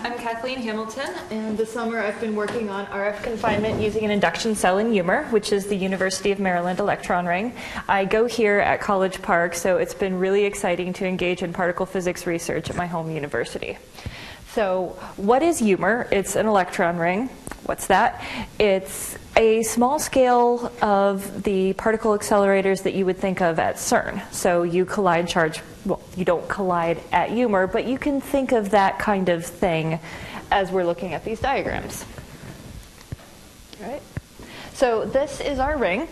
I'm Kathleen Hamilton, and this summer I've been working on RF confinement using an induction cell in UMER, which is the University of Maryland electron ring. I go here at College Park, so it's been really exciting to engage in particle physics research at my home university. So what is UMER? It's an electron ring. What's that? It's a small scale of the particle accelerators that you would think of at CERN. So you collide charge, well, you don't collide at UMER, but you can think of that kind of thing as we're looking at these diagrams. All right. So this is our ring,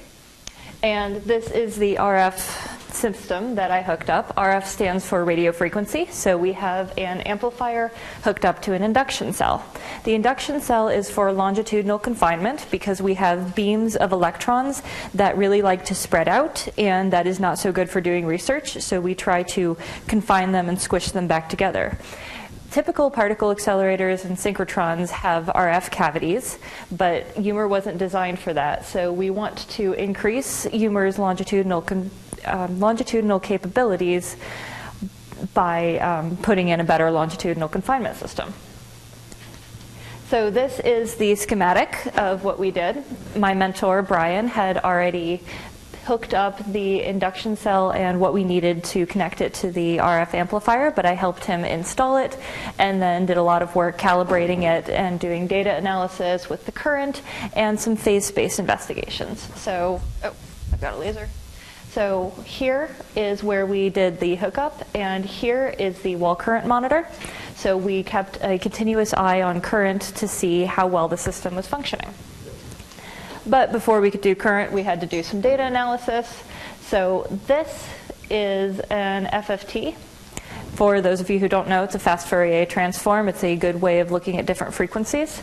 and this is the RF system that I hooked up. RF stands for radio frequency, so we have an amplifier hooked up to an induction cell. The induction cell is for longitudinal confinement because we have beams of electrons that really like to spread out, and that is not so good for doing research, so we try to confine them and squish them back together. Typical particle accelerators and synchrotrons have RF cavities, but UMER wasn't designed for that, so we want to increase UMER's longitudinal capabilities by putting in a better longitudinal confinement system. So this is the schematic of what we did. My mentor, Brian, had already hooked up the induction cell and what we needed to connect it to the RF amplifier, but I helped him install it and then did a lot of work calibrating it and doing data analysis with the current and some phase space investigations. So, oh, I've got a laser. So here is where we did the hookup, and here is the wall current monitor. So we kept a continuous eye on current to see how well the system was functioning. But before we could do current, we had to do some data analysis. So this is an FFT. For those of you who don't know, it's a fast Fourier transform. It's a good way of looking at different frequencies.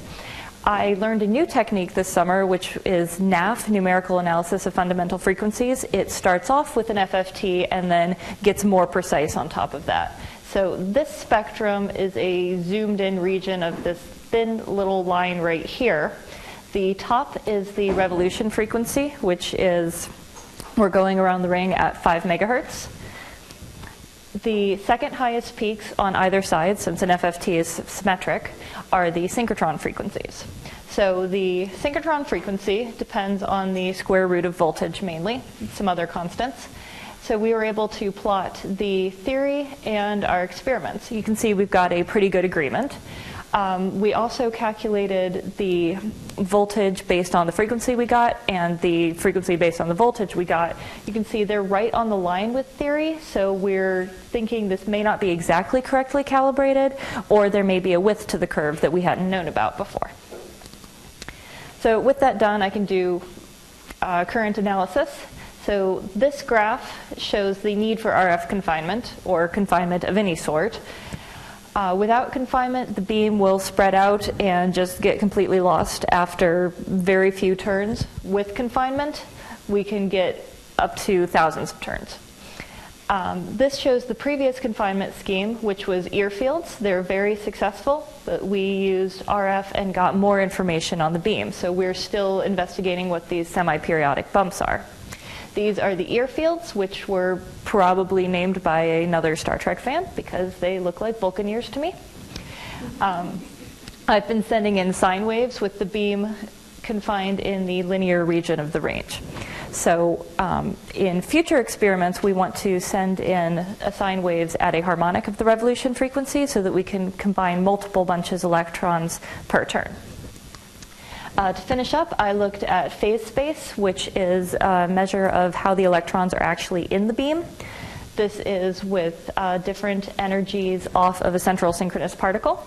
I learned a new technique this summer, which is NAF, numerical analysis of fundamental frequencies. It starts off with an FFT and then gets more precise on top of that. So this spectrum is a zoomed in region of this thin little line right here. The top is the revolution frequency, which is, we're going around the ring at 5 megahertz. The second highest peaks on either side, since an FFT is symmetric, are the synchrotron frequencies. So the synchrotron frequency depends on the square root of voltage mainly, some other constants. So we were able to plot the theory and our experiments. You can see we've got a pretty good agreement. We also calculated the voltage based on the frequency we got and the frequency based on the voltage we got. You can see they're right on the line with theory, so we're thinking this may not be exactly correctly calibrated, or there may be a width to the curve that we hadn't known about before. So with that done, I can do current analysis. So this graph shows the need for RF confinement, or confinement of any sort. Without confinement, the beam will spread out and just get completely lost after very few turns. With confinement, we can get up to thousands of turns. This shows the previous confinement scheme, which was ear fields. They're very successful, but we used RF and got more information on the beam. So we're still investigating what these semi-periodic bumps are. These are the ear fields, which were probably named by another Star Trek fan because they look like Vulcan ears to me. I've been sending in sine waves with the beam confined in the linear region of the range. So in future experiments, we want to send in sine waves at a harmonic of the revolution frequency so that we can combine multiple bunches of electrons per turn. To finish up, I looked at phase space, which is a measure of how the electrons are actually in the beam. This is with different energies off of a central synchronous particle.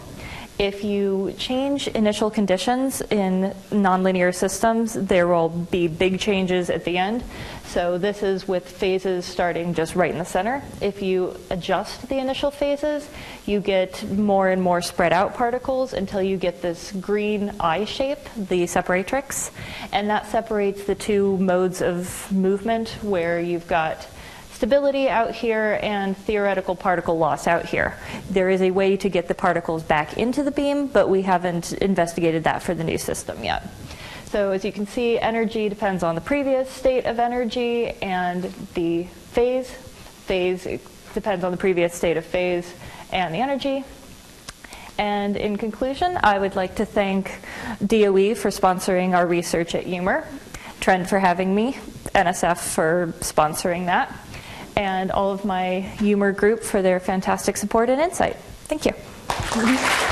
If you change initial conditions in nonlinear systems, there will be big changes at the end. So this is with phases starting just right in the center. If you adjust the initial phases, you get more and more spread out particles until you get this green eye shape, the separatrix. And that separates the two modes of movement where you've got stability out here and theoretical particle loss out here. There is a way to get the particles back into the beam, but we haven't investigated that for the new system yet. So as you can see, energy depends on the previous state of energy, and the phase depends on the previous state of phase and the energy. And in conclusion, I would like to thank DOE for sponsoring our research at UMR, Trend for having me, NSF for sponsoring that, and all of my UMR group for their fantastic support and insight. Thank you.